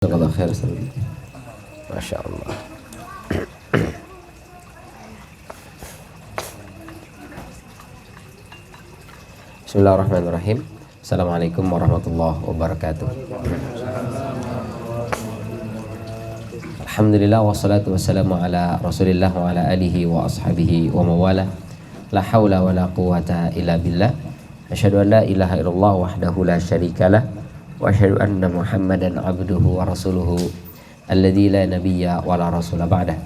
Jazakallah khair. Masya Allah. Bismillahirrahmanirrahim. Assalamualaikum warahmatullahi wabarakatuh. Alhamdulillah wassalatu wassalamu ala rasulillah wa ala alihi wa ashabihi wa mawala. La hawla wa la quwata illa billah. Asyhadu an la ilaha illallah wahdahu la syarikalah wa asyhadu anna Muhammadan abduhu wa rasuluhu alladzi la nabiyya wa la rasula ba'dah.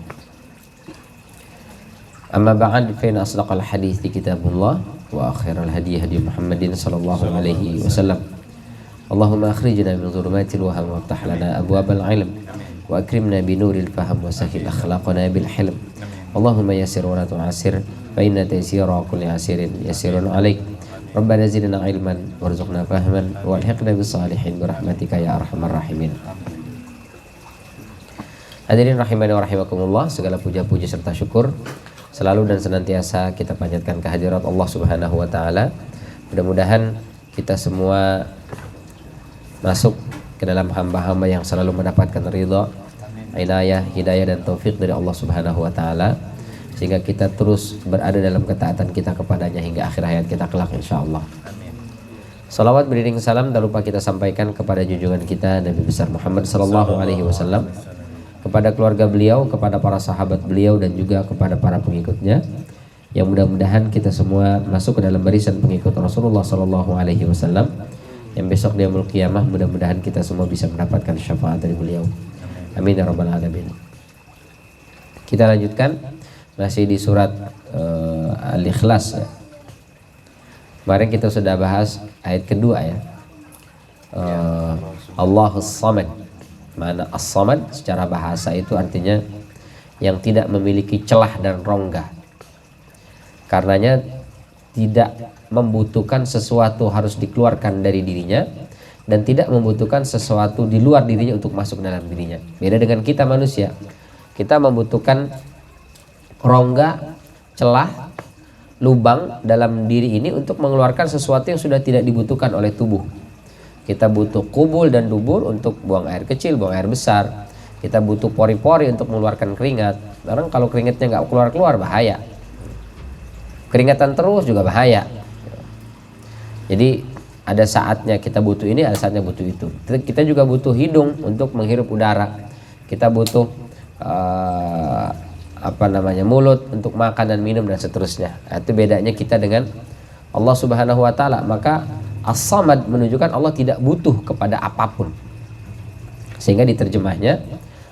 Amma ba'd, fa inna asdaqal hadithi kitabullah wa akhiral hadi hadi Muhammadin sallallahu alaihi wasallam. Allahumma akhrijna min dhulumatil waham wa aftah lana abwabal ilm wa akrimna bi nuril faham wa sahhil akhlaqana bil hilm. Allahumma yassir wa la tu'assir fa inna taysira kulli asirin yassirun alaik. Rabbana zidna ilman warzuqna fahman walhiqna bis salihin birahmatika ya arhamar rahimin. Hadirin rahimani wa rahimakumullah, segala puja-puji serta syukur selalu dan senantiasa kita panjatkan kehadirat Allah Subhanahu wa taala. Mudah-mudahan kita semua masuk ke dalam hamba-hamba yang selalu mendapatkan ridha, inayah, hidayah dan taufik dari Allah Subhanahu wa taala, sehingga kita terus berada dalam ketaatan kita kepadanya hingga akhir hayat kita kelak insyaallah. Salawat beriring salam tak lupa kita sampaikan kepada junjungan kita Nabi besar Muhammad sallallahu alaihi wasallam, kepada keluarga beliau, kepada para sahabat beliau dan juga kepada para pengikutnya, yang mudah-mudahan kita semua masuk ke dalam barisan pengikut Rasulullah sallallahu alaihi wasallam, yang besok di yaumul qiyamah mudah-mudahan kita semua bisa mendapatkan syafaat dari beliau. Amin ya rabbal alamin. Kita lanjutkan masih di surat Al-Ikhlas ya. Kemarin kita sudah bahas ayat kedua ya. Allahus Samad. Mana as-samad secara bahasa itu artinya yang tidak memiliki celah dan rongga. Karenanya tidak membutuhkan sesuatu harus dikeluarkan dari dirinya dan tidak membutuhkan sesuatu di luar dirinya untuk masuk dalam dirinya. Beda dengan kita manusia. Kita membutuhkan rongga, celah, lubang dalam diri ini untuk mengeluarkan sesuatu yang sudah tidak dibutuhkan oleh tubuh. Kita butuh kubul dan dubur untuk buang air kecil, buang air besar. Kita butuh pori-pori untuk mengeluarkan keringat. Karena kalau keringatnya nggak keluar-keluar bahaya. Keringatan terus juga bahaya. Jadi ada saatnya kita butuh ini, ada saatnya butuh itu. Kita juga butuh hidung untuk menghirup udara. Kita butuh mulut untuk makan dan minum dan seterusnya. Itu bedanya kita dengan Allah Subhanahu wa taala. Maka As-Samad menunjukkan Allah tidak butuh kepada apapun. Sehingga diterjemahnya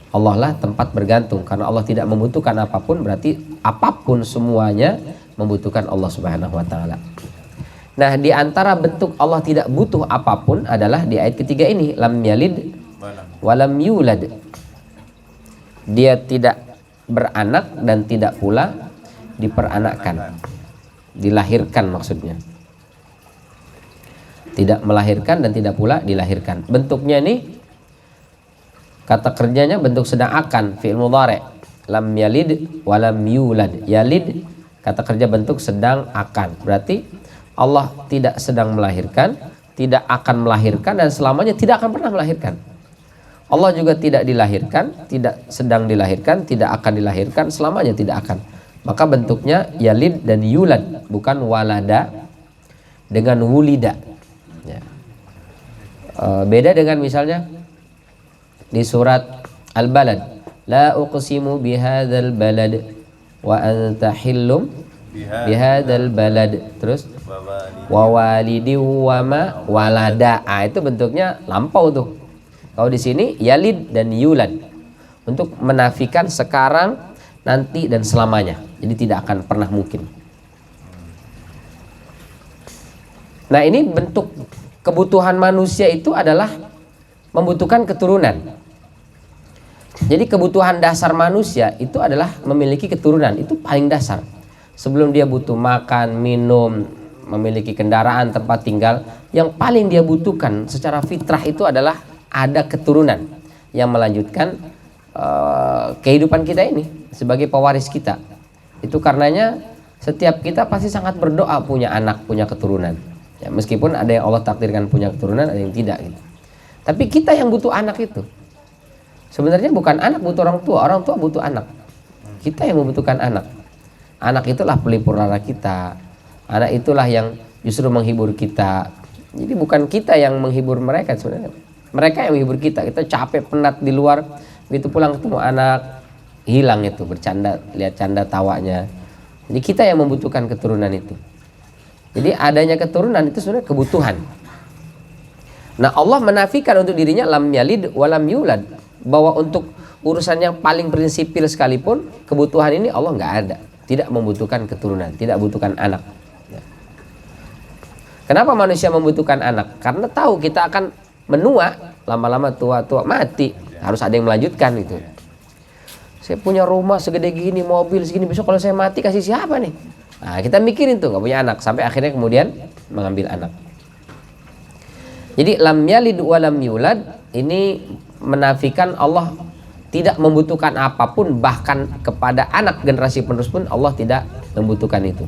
Allah lah tempat bergantung. Karena Allah tidak membutuhkan apapun, berarti apapun semuanya membutuhkan Allah Subhanahu wa taala. Nah, di antara bentuk Allah tidak butuh apapun adalah di ayat ketiga ini, lam yalid walam yulad. Dia tidak beranak dan tidak pula diperanakkan. Dilahirkan maksudnya. Tidak melahirkan dan tidak pula dilahirkan. Bentuknya ini kata kerjanya bentuk sedang akan, fi'il mudhari'. Lam yalid wa lam yulad. Yalid kata kerja bentuk sedang akan. Berarti Allah tidak sedang melahirkan, tidak akan melahirkan dan selamanya tidak akan pernah melahirkan. Allah juga tidak dilahirkan, tidak sedang dilahirkan, tidak akan dilahirkan, selamanya tidak akan. Maka bentuknya yalid dan yulad, bukan walada dengan wulida. Ya. Beda dengan misalnya di surat Al-Balad, la uqsimu bihadzal balad wa anta hillum bihadzal balad, terus wa walidi wa ma walada. Itu bentuknya lampau tuh. Kalau di sini yalid dan yulad untuk menafikan sekarang, nanti dan selamanya. Jadi tidak akan pernah mungkin. Nah, ini bentuk kebutuhan manusia itu adalah membutuhkan keturunan. Jadi kebutuhan dasar manusia itu adalah memiliki keturunan. Itu paling dasar. Sebelum dia butuh makan, minum, memiliki kendaraan, tempat tinggal, yang paling dia butuhkan secara fitrah itu adalah ada keturunan yang melanjutkan kehidupan kita ini sebagai pewaris kita. Itu karenanya setiap kita pasti sangat berdoa punya anak, punya keturunan. Ya, meskipun ada yang Allah takdirkan punya keturunan, ada yang tidak gitu. Tapi kita yang butuh anak itu. Sebenarnya bukan anak butuh orang tua butuh anak. Kita yang membutuhkan anak. Anak itulah pelipur lara kita. Anak itulah yang justru menghibur kita. Jadi bukan kita yang menghibur mereka sebenarnya. Mereka yang menghibur kita. Kita capek, penat di luar, begitu pulang ketemu anak, hilang itu bercanda, lihat canda tawanya. Jadi kita yang membutuhkan keturunan itu. Jadi adanya keturunan itu sebenarnya kebutuhan. Nah, Allah menafikan untuk dirinya lam yalid walam yulad, bahwa untuk urusan yang paling prinsipil sekalipun kebutuhan ini Allah nggak ada, tidak membutuhkan keturunan, tidak membutuhkan anak. Kenapa manusia membutuhkan anak? Karena tahu kita akan menua, lama-lama tua-tua mati, harus ada yang melanjutkan itu. Saya punya rumah segede gini, mobil segini, besok kalau saya mati kasih siapa nih? Nah, kita mikirin tuh nggak punya anak, sampai akhirnya kemudian mengambil anak. Jadi lam yalid walam yulad ini menafikan Allah tidak membutuhkan apapun, bahkan kepada anak generasi penerus pun Allah tidak membutuhkan itu.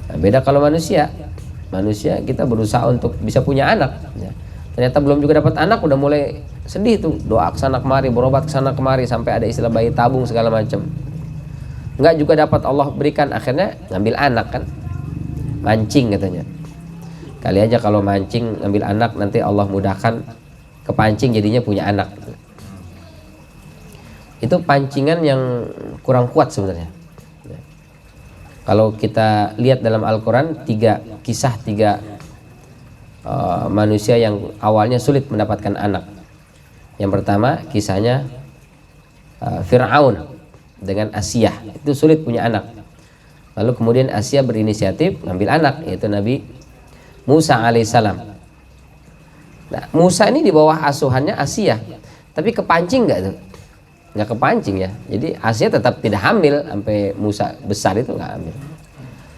Nah, beda kalau manusia kita berusaha untuk bisa punya anak. Ya. Ternyata belum juga dapat anak udah mulai sedih tuh, doa kesana kemari, berobat kesana kemari, sampai ada istilah bayi tabung segala macam. Enggak juga dapat Allah berikan, akhirnya ngambil anak kan, mancing katanya. Kali aja kalau mancing ngambil anak, nanti Allah mudahkan kepancing jadinya punya anak. Itu pancingan yang kurang kuat sebenarnya. Kalau kita lihat dalam Al-Quran, tiga manusia yang awalnya sulit mendapatkan anak. Yang pertama kisahnya Fir'aun dengan Asiyah, itu sulit punya anak. Lalu kemudian Asiyah berinisiatif ngambil anak, yaitu Nabi Musa alaihissalam. Nah, Musa ini di bawah asuhannya Asiyah, tapi kepancing nggak tuh? Nggak kepancing ya. Jadi Asiyah tetap tidak hamil sampai Musa besar itu nggak hamil.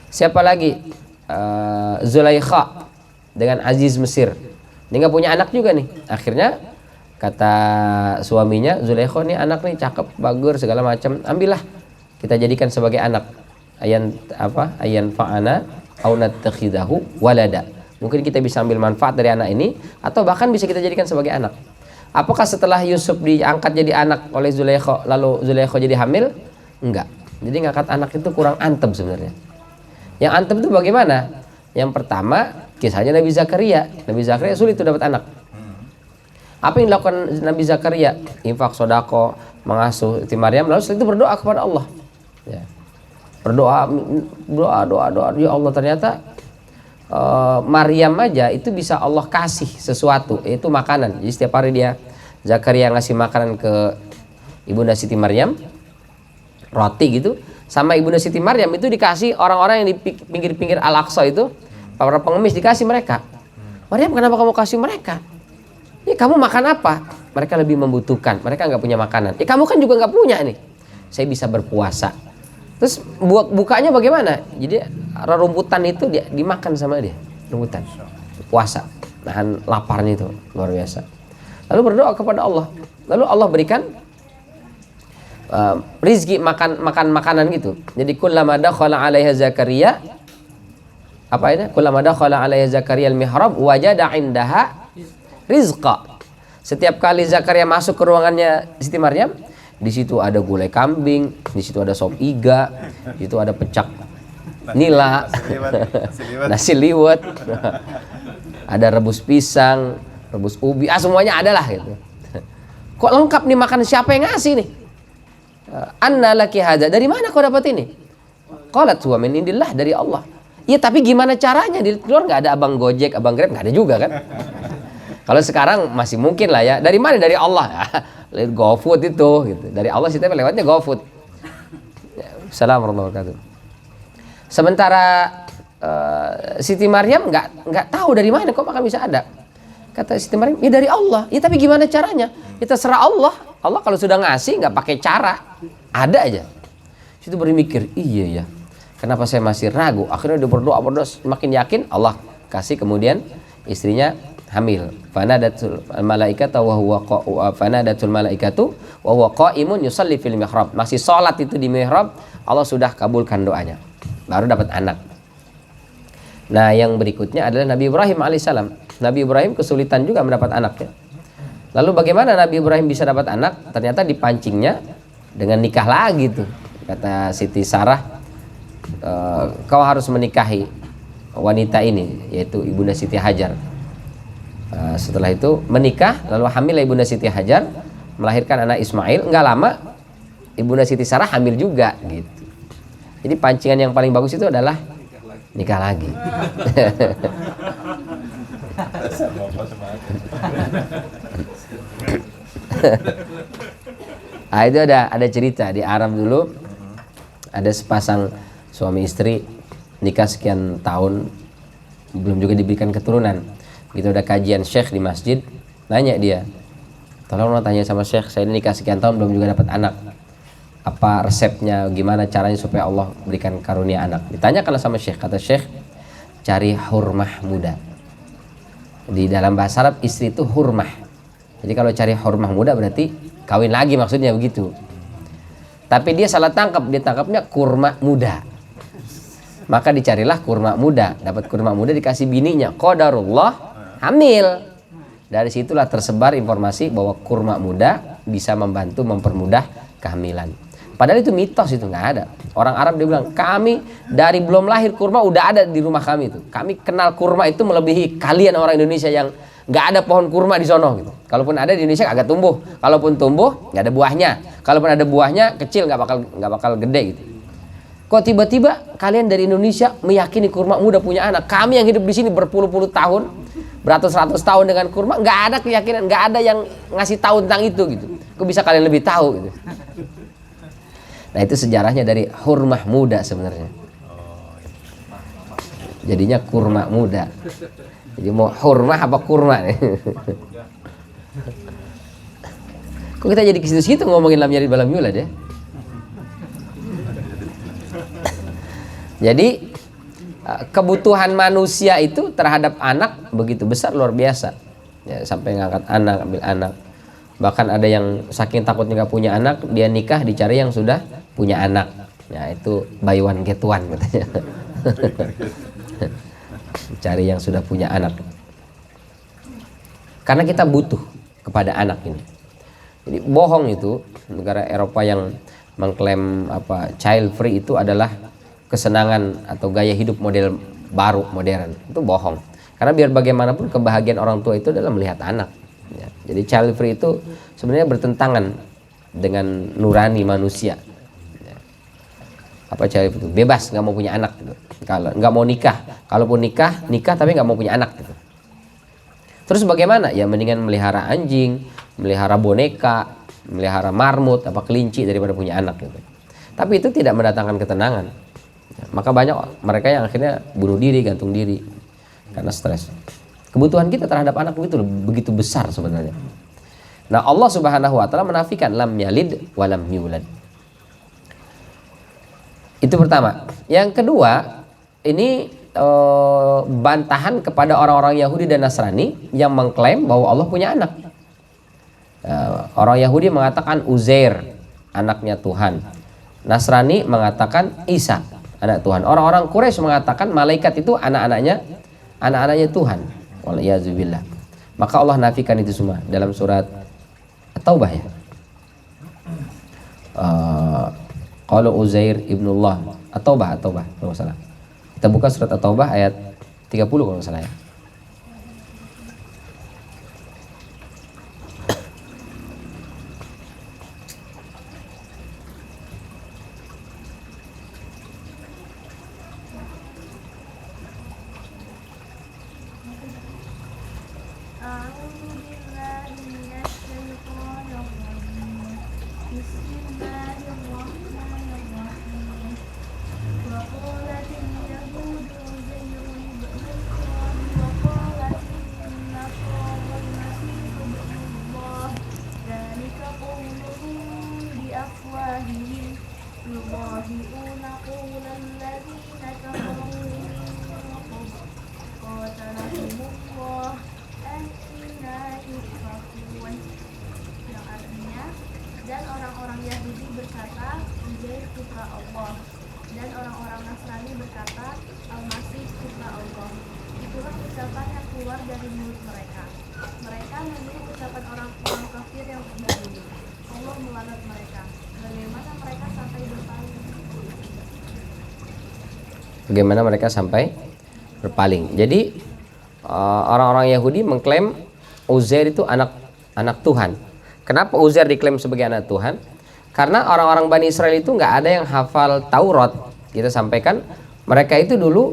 Siapa lagi? Zulaikha dengan Aziz Mesir. Dia nggak punya anak juga nih. Akhirnya kata suaminya, Zulaikha nih anak nih cakep, bagus segala macam, ambillah kita jadikan sebagai anak. Ayan fa'ana au nattakhidahu walada. Mungkin kita bisa ambil manfaat dari anak ini, atau bahkan bisa kita jadikan sebagai anak. Apakah setelah Yusuf diangkat jadi anak oleh Zulaikha, lalu Zulaikha jadi hamil? Enggak. Jadi ngangkat anak itu kurang antem sebenarnya. Yang antem itu bagaimana? Yang pertama kisahnya Nabi Zakaria. Nabi Zakaria sulit tuh dapat anak. Apa yang dilakukan Nabi Zakaria? Infak, sodako, mengasuh Siti Maryam, lalu setelah itu berdoa kepada Allah. Ya. Berdoa, doa, ya Allah, ternyata Maryam aja itu bisa Allah kasih sesuatu, yaitu makanan. Jadi setiap hari Zakaria ngasih makanan ke Ibunda Siti Maryam, roti gitu, sama Ibunda Siti Maryam itu dikasih orang-orang yang di pinggir-pinggir Al-Aqsa itu, para pengemis dikasih mereka. Maryam, kenapa kamu kasih mereka? Ya kamu makan apa? Mereka lebih membutuhkan, mereka nggak punya makanan. Ya kamu kan juga nggak punya nih. Saya bisa berpuasa. Terus bukanya bagaimana? Jadi rumputan itu dimakan sama dia, rumputan. Puasa, nahan laparnya itu luar biasa. Lalu berdoa kepada Allah. Lalu Allah berikan rizki, makan makanan gitu. Jadi kullama dakhala 'alaiha Zakaria, apa ini? Kullama dakhala 'alaiha Zakaria al-mihrab wajada 'indaha rizqa. Setiap kali Zakaria masuk ke ruangannya Siti Maryam, di situ ada gulai kambing, di situ ada sop iga, di situ ada pecak nila, nasi liwet, ada rebus pisang, rebus ubi, semuanya ada lah gitu. Kok lengkap nih makan, siapa yang ngasih nih? Anna laki hadza, dari mana kau dapat ini? Qalat huwa min indillah, dari Allah. Iya, tapi gimana caranya? Di luar nggak ada abang Gojek, abang Grab, nggak ada juga kan? Kalau sekarang masih mungkin lah ya. Dari mana? Dari Allah. GoFood itu gitu. Dari Allah sih, tapi lewatnya GoFood. Assalamualaikum warahmatullahi wabarakatuh. Sementara Siti Maryam nggak tahu dari mana kok makan bisa ada. Kata Siti Maryam, ya dari Allah. Ya tapi gimana caranya? Ya terserah Allah. Allah kalau sudah ngasih nggak pakai cara, ada aja. Situ berpikir, iya ya. Kenapa saya masih ragu? Akhirnya dia berdoa, makin yakin Allah kasih, kemudian istrinya hamil. Fanadatul malaikatu wa huwa qa'imun yusalli fil mihrab. Masih salat itu di mihrab, Allah sudah kabulkan doanya. Baru dapat anak. Nah, yang berikutnya adalah Nabi Ibrahim alaihissalam. Nabi Ibrahim kesulitan juga mendapat anak ya. Lalu bagaimana Nabi Ibrahim bisa dapat anak? Ternyata dipancingnya dengan nikah lagi tuh. Kata Siti Sarah, kau harus menikahi wanita ini, yaitu Ibunda Siti Hajar. Setelah itu menikah, lalu hamil Ibunda Siti Hajar, melahirkan anak Ismail. Enggak lama Ibunda Siti Sarah hamil juga gitu. Jadi pancingan yang paling bagus itu adalah nikah lagi. Nah, itu ada cerita di Arab dulu, ada sepasang suami istri nikah sekian tahun belum juga diberikan keturunan. Gitu ada kajian syekh di masjid, nanya dia, tolong tanya sama syekh, saya nikah sekian tahun belum juga dapat anak, apa resepnya, gimana caranya supaya Allah berikan karunia anak. Ditanyakan sama syekh, kata syekh, cari hurmah muda. Di dalam bahasa Arab istri itu hurmah. Jadi kalau cari hurmah muda berarti kawin lagi, maksudnya begitu. Tapi dia salah tangkap, dia tangkapnya kurma muda. Maka dicarilah kurma muda, dapat kurma muda dikasih bininya, qadarullah hamil. Dari situlah tersebar informasi bahwa kurma muda bisa membantu mempermudah kehamilan. Padahal itu mitos, itu nggak ada. Orang Arab dia bilang, kami dari belum lahir kurma udah ada di rumah kami itu. Kami kenal kurma itu melebihi kalian orang Indonesia yang nggak ada pohon kurma di sono gitu. Kalaupun ada di Indonesia agak tumbuh. Kalaupun tumbuh nggak ada buahnya. Kalaupun ada buahnya kecil, nggak bakal gede gitu. Kok tiba-tiba kalian dari Indonesia meyakini kurma muda punya anak? Kami yang hidup di sini berpuluh-puluh tahun, beratus-ratus tahun dengan kurma, nggak ada keyakinan, nggak ada yang ngasih tahu tentang itu gitu. Kok bisa kalian lebih tahu gitu? Nah itu sejarahnya dari hurmah muda sebenarnya. Jadinya kurma muda. Jadi mau hurmah apa kurma nih? Kok kita jadi ke situ-situ ngomongin lam yalid walam yulad ya? Jadi kebutuhan manusia itu terhadap anak begitu besar, luar biasa ya, sampai ngangkat anak, ambil anak. Bahkan ada yang saking takutnya nggak punya anak, dia nikah dicari yang sudah punya anak. Ya itu buy one get one katanya. Cari yang sudah punya anak. Karena kita butuh kepada anak ini. Jadi bohong itu, negara Eropa yang mengklaim child free itu adalah kesenangan atau gaya hidup model baru, modern. Itu bohong. Karena biar bagaimanapun kebahagiaan orang tua itu adalah melihat anak ya. Jadi child free itu sebenarnya bertentangan dengan nurani manusia ya. Apa child free itu? Bebas, nggak mau punya anak gitu. Kalau nggak mau nikah, kalaupun nikah tapi nggak mau punya anak gitu. Terus bagaimana? Ya mendingan melihara anjing, melihara boneka, melihara marmut, kelinci daripada punya anak gitu. Tapi itu tidak mendatangkan ketenangan. Maka banyak mereka yang akhirnya bunuh diri, gantung diri karena stres. Kebutuhan kita terhadap anak itu begitu besar sebenarnya. Nah Allah Subhanahu Wa Taala menafikan lam yalid walam yulad. Itu pertama. Yang kedua, ini bantahan kepada orang-orang Yahudi dan Nasrani yang mengklaim bahwa Allah punya anak. Orang Yahudi mengatakan Uzair anaknya Tuhan. Nasrani mengatakan Isa anak Tuhan. Orang-orang Quraisy mengatakan malaikat itu anak-anaknya Tuhan. Waliyahzubillah. Maka Allah nafikan itu semua dalam surat At-Taubah ya. Qalu Uzair ibnullah. At-Taubah kalau salah. Kita buka surat At-Taubah ayat 30 kalau salah ya. Dan orang-orang Yahudi berkata Uzair putra Allah, dan orang-orang Nasrani berkata Al-Masih putra Allah. Itulah ucapan yang keluar dari mulut mereka. Mereka meniru ucapan orang-orang kafir yang terdahulu. Allah melaknat mereka. Bagaimana mereka sampai berpaling? Bagaimana mereka sampai berpaling. Jadi orang-orang Yahudi mengklaim Uzair itu anak Tuhan. Kenapa Uzair diklaim sebagai anak Tuhan? Karena orang-orang Bani Israel itu nggak ada yang hafal Taurat. Kita sampaikan mereka itu dulu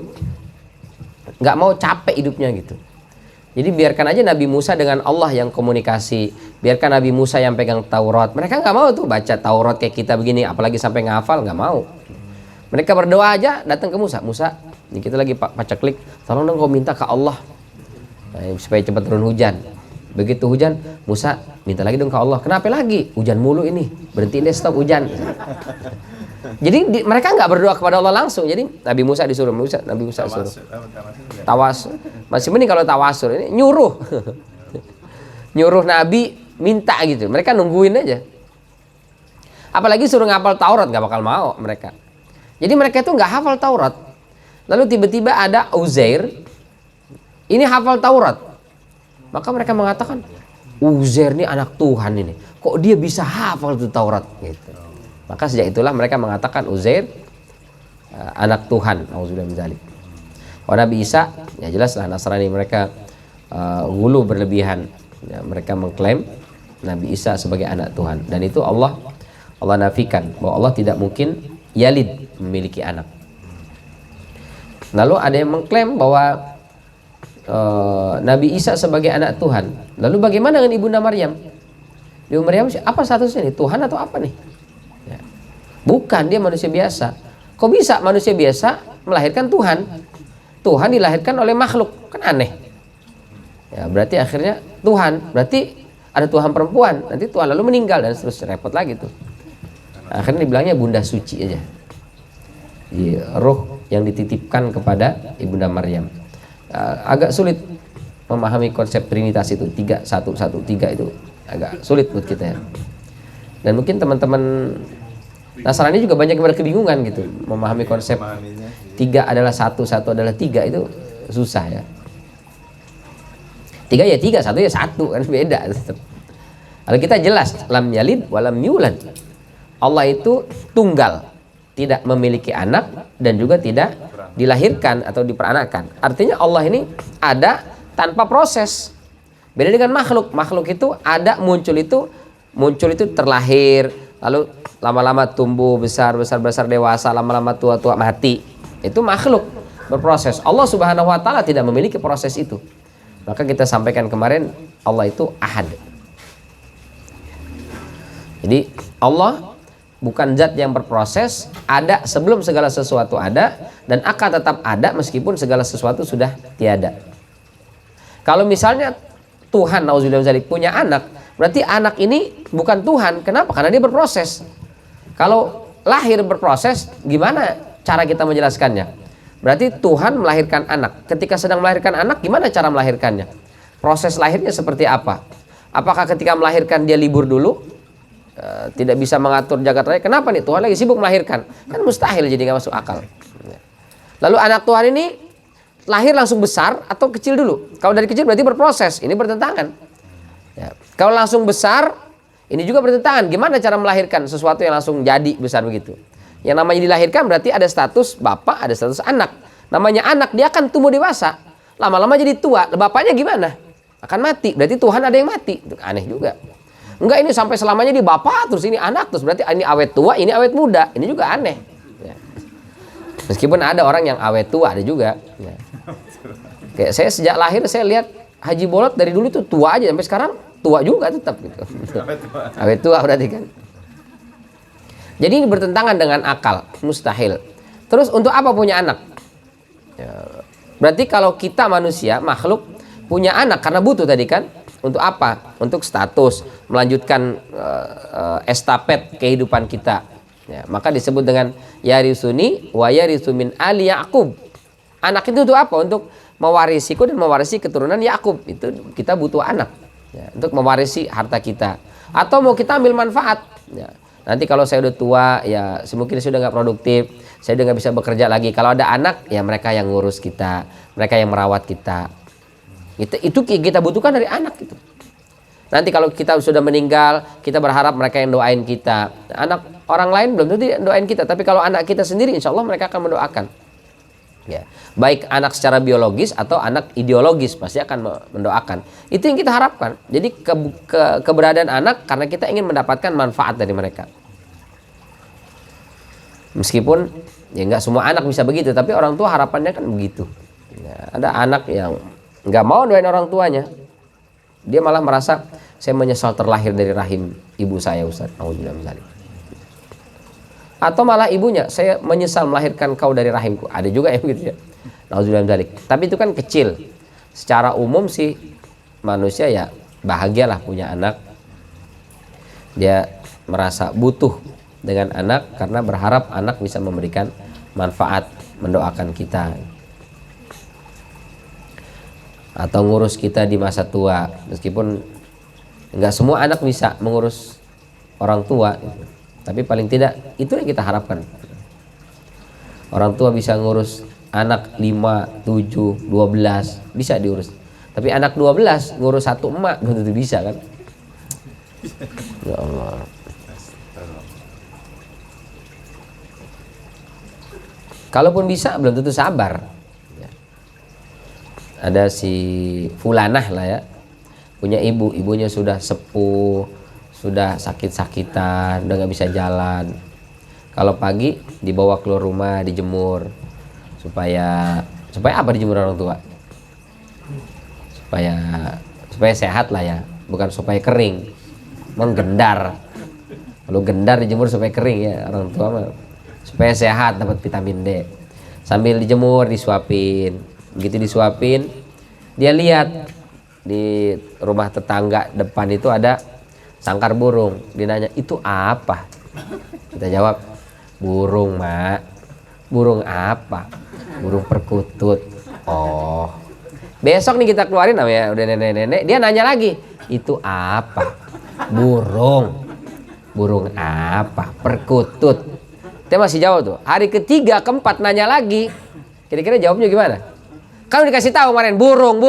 nggak mau capek hidupnya gitu. Jadi biarkan aja Nabi Musa dengan Allah yang komunikasi. Biarkan Nabi Musa yang pegang Taurat. Mereka nggak mau tuh baca Taurat kayak kita begini, apalagi sampai ngafal, nggak mau. Mereka berdoa aja datang ke Musa. Musa, ini kita lagi paceklik, tolong dong kau minta ke Allah supaya cepat turun hujan. Begitu hujan, Musa minta lagi dong ke Allah. Kenapa lagi? Hujan mulu ini. Berhentiin deh, stop hujan. Jadi mereka nggak berdoa kepada Allah langsung. Jadi Nabi Musa disuruh, Nabi Musa disuruh. Tawasul. Masih mending kalau tawasul. Ini nyuruh. Nyuruh Nabi minta gitu. Mereka nungguin aja. Apalagi suruh ngapal Taurat, nggak bakal mau mereka. Jadi mereka itu nggak hafal Taurat. Lalu tiba-tiba ada Uzair. Ini hafal Taurat. Maka mereka mengatakan, Uzair ini anak Tuhan ini. Kok dia bisa hafal itu Taurat? Gitu. Maka sejak itulah mereka mengatakan Uzair anak Tuhan. Auzubillahi min dzalik. Kalau Nabi Isa, ya jelaslah Nasrani mereka gulu berlebihan. Ya, mereka mengklaim Nabi Isa sebagai anak Tuhan. Dan itu Allah nafikan bahwa Allah tidak mungkin yalid, memiliki anak. Lalu ada yang mengklaim bahwa Nabi Isa sebagai anak Tuhan. Lalu bagaimana dengan Ibunda Maryam? Ibu Maryam apa statusnya nih? Tuhan atau apa nih? Ya. Bukan, dia manusia biasa. Kok bisa manusia biasa melahirkan Tuhan? Tuhan dilahirkan oleh makhluk, kan aneh. Ya, berarti akhirnya Tuhan, berarti ada Tuhan perempuan, nanti Tuhan lalu meninggal dan seterusnya, repot lagi tuh. Akhirnya dibilangnya Bunda Suci aja. Jadi, roh yang dititipkan kepada Ibunda Maryam. Agak sulit memahami konsep Trinitas itu, 3, 1, 1, 3 itu agak sulit buat kita ya. Dan mungkin teman-teman Nasrani juga banyak yang berkebingungan gitu memahami konsep 3 adalah 1, 1 adalah 3, itu susah ya. 3 ya 3, 1 ya 1, kan beda. Kalau kita jelas lam yalid walam yulad. Allah itu tunggal, tidak memiliki anak dan juga tidak dilahirkan atau diperanakan. Artinya Allah ini ada tanpa proses. Beda dengan makhluk. Makhluk itu ada, muncul itu terlahir, lalu lama-lama tumbuh besar dewasa, lama-lama tua mati. Itu makhluk berproses. Allah Subhanahu wa taala tidak memiliki proses itu. Maka kita sampaikan kemarin Allah itu ahad. Jadi Allah bukan zat yang berproses, ada sebelum segala sesuatu ada dan akan tetap ada meskipun segala sesuatu sudah tiada. Kalau misalnya Tuhan nauzubillah punya anak, berarti anak ini bukan Tuhan. Kenapa? Karena dia berproses. Kalau lahir berproses, gimana cara kita menjelaskannya? Berarti Tuhan melahirkan anak. Ketika sedang melahirkan anak, gimana cara melahirkannya? Proses lahirnya seperti apa? Apakah ketika melahirkan dia libur dulu? Tidak bisa mengatur jagat raya. Kenapa nih? Tuhan lagi sibuk melahirkan. Kan mustahil, jadi nggak masuk akal. Lalu anak Tuhan ini lahir langsung besar atau kecil dulu? Kalau dari kecil berarti berproses. Ini bertentangan. Ya. Kalau langsung besar, ini juga bertentangan. Gimana cara melahirkan sesuatu yang langsung jadi besar begitu? Yang namanya dilahirkan berarti ada status bapak, ada status anak. Namanya anak, dia akan tumbuh dewasa. Lama-lama jadi tua. Bapaknya gimana? Akan mati. Berarti Tuhan ada yang mati. Itu aneh juga. Enggak, ini sampai selamanya di bapak, terus ini anak, terus berarti ini awet tua, ini awet muda. Ini juga aneh. Ya. Meskipun ada orang yang awet tua, ada juga. Ya. Kayak saya sejak lahir, saya lihat Haji Bolot dari dulu tuh tua aja, sampai sekarang tua juga tetap gitu. Awet tua berarti kan. Jadi ini bertentangan dengan akal, mustahil. Terus untuk apa punya anak? Ya. Berarti kalau kita manusia, makhluk, punya anak karena butuh tadi kan? Untuk apa? Untuk status, melanjutkan estafet kehidupan kita. Ya, maka disebut dengan yarisuni wa yarisu min ali Yaqub. Anak itu untuk apa? Untuk mewarisiku dan mewarisi keturunan Yakub. Itu kita butuh anak. Ya, untuk mewarisi harta kita. Atau mau kita ambil manfaat. Ya, nanti kalau saya udah tua, ya mungkin saya udah nggak produktif, saya udah nggak bisa bekerja lagi. Kalau ada anak, ya mereka yang ngurus kita, mereka yang merawat kita. Itu kita butuhkan dari anak itu. Nanti kalau kita sudah meninggal, kita berharap mereka yang doain kita. Anak orang lain belum tentu doain kita, tapi kalau anak kita sendiri, insya Allah mereka akan mendoakan. Ya, baik anak secara biologis atau anak ideologis pasti akan mendoakan. Itu yang kita harapkan. Jadi keberadaan anak karena kita ingin mendapatkan manfaat dari mereka. Meskipun ya nggak semua anak bisa begitu, tapi orang tua harapannya kan begitu. Ya, ada anak yang nggak mau doain orang tuanya. Dia malah merasa saya menyesal terlahir dari rahim ibu saya, Ustaz. Atau malah ibunya, saya menyesal melahirkan kau dari rahimku. Ada juga yang begitu ya. Tapi itu kan kecil. Secara umum sih manusia ya bahagialah punya anak. Dia merasa butuh dengan anak karena berharap anak bisa memberikan manfaat, mendoakan kita. Atau ngurus kita di masa tua, meskipun nggak semua anak bisa mengurus orang tua, tapi paling tidak itu yang kita harapkan. Orang tua bisa ngurus anak 5, 7, 12 bisa diurus, tapi anak 12 ngurus satu emak belum tentu bisa kan. Ya Allah. Kalaupun bisa belum tentu sabar. Ada si fulanah lah ya, punya ibunya sudah sepuh, sudah sakit-sakitan, udah nggak bisa jalan. Kalau pagi dibawa keluar rumah, dijemur, supaya apa dijemur orang tua? Supaya sehat lah ya, bukan supaya kering, menggendar. Kalau gendar dijemur supaya kering ya orang tua mah, supaya sehat, dapat vitamin D. Sambil dijemur disuapin. Begitu disuapin, dia lihat di rumah tetangga depan itu ada sangkar burung. Dia nanya, itu apa? Kita jawab, burung mak. Burung apa? Burung perkutut. Oh, besok nih kita keluarin namanya udah nenek-nenek. Dia nanya lagi, itu apa? Burung apa? Perkutut. Dia masih jawab tuh. Hari ketiga, keempat nanya lagi. Kira-kira jawabnya gimana? Kalau dikasih tahu kemarin burung.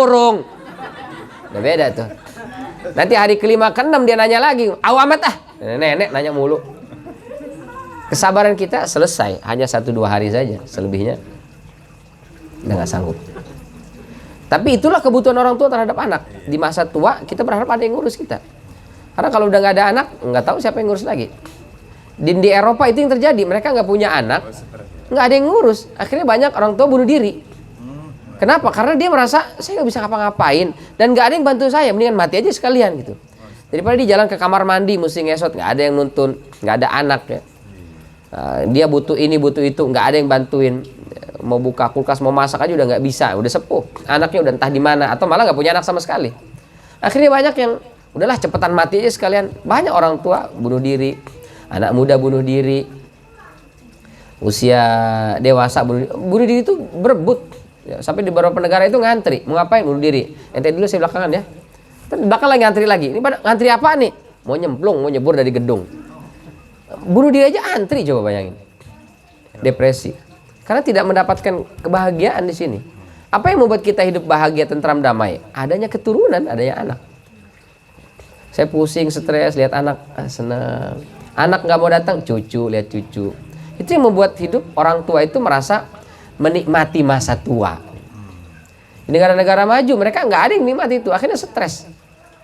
Udah beda tuh. Nanti hari kelima keenam dia nanya lagi. Awamat ah. Nenek nanya mulu. Kesabaran kita selesai. Hanya 1-2 hari saja. Selebihnya udah gak sanggup. Tapi itulah kebutuhan orang tua terhadap anak. Di masa tua kita berharap ada yang ngurus kita. Karena kalau udah gak ada anak, gak tahu siapa yang ngurus lagi. Di Eropa itu yang terjadi. Mereka gak punya anak, gak ada yang ngurus. Akhirnya banyak orang tua bunuh diri. Kenapa? Karena dia merasa saya nggak bisa ngapa-ngapain dan nggak ada yang bantu saya, mendingan mati aja sekalian gitu. Daripada di jalan ke kamar mandi mesti ngesot, nggak ada yang nuntun, nggak ada anak ya. Dia butuh ini butuh itu, nggak ada yang bantuin. Mau buka kulkas mau masak aja udah nggak bisa, udah sepuh, anaknya udah entah di mana atau malah nggak punya anak sama sekali. Akhirnya banyak yang udahlah cepetan mati aja sekalian. Banyak orang tua bunuh diri, anak muda bunuh diri, usia dewasa bunuh diri itu berebut. Ya, sampai di beberapa negara itu ngantri, mau ngapain bunuh diri. Ente dulu saya belakangan ya. Di belakang lagi ngantri lagi. Ini pada ngantri apa nih? Mau nyemplung, mau nyebur dari gedung. Bunuh diri aja antri, coba bayangin. Depresi. Karena tidak mendapatkan kebahagiaan di sini. Apa yang membuat kita hidup bahagia, tentram, damai? Adanya keturunan, adanya anak. Saya pusing, stres, lihat anak, senang. Anak nggak mau datang, cucu, lihat cucu. Itu yang membuat hidup orang tua itu merasa menikmati masa tua. Di negara-negara maju mereka nggak ada yang nikmati itu, akhirnya stres.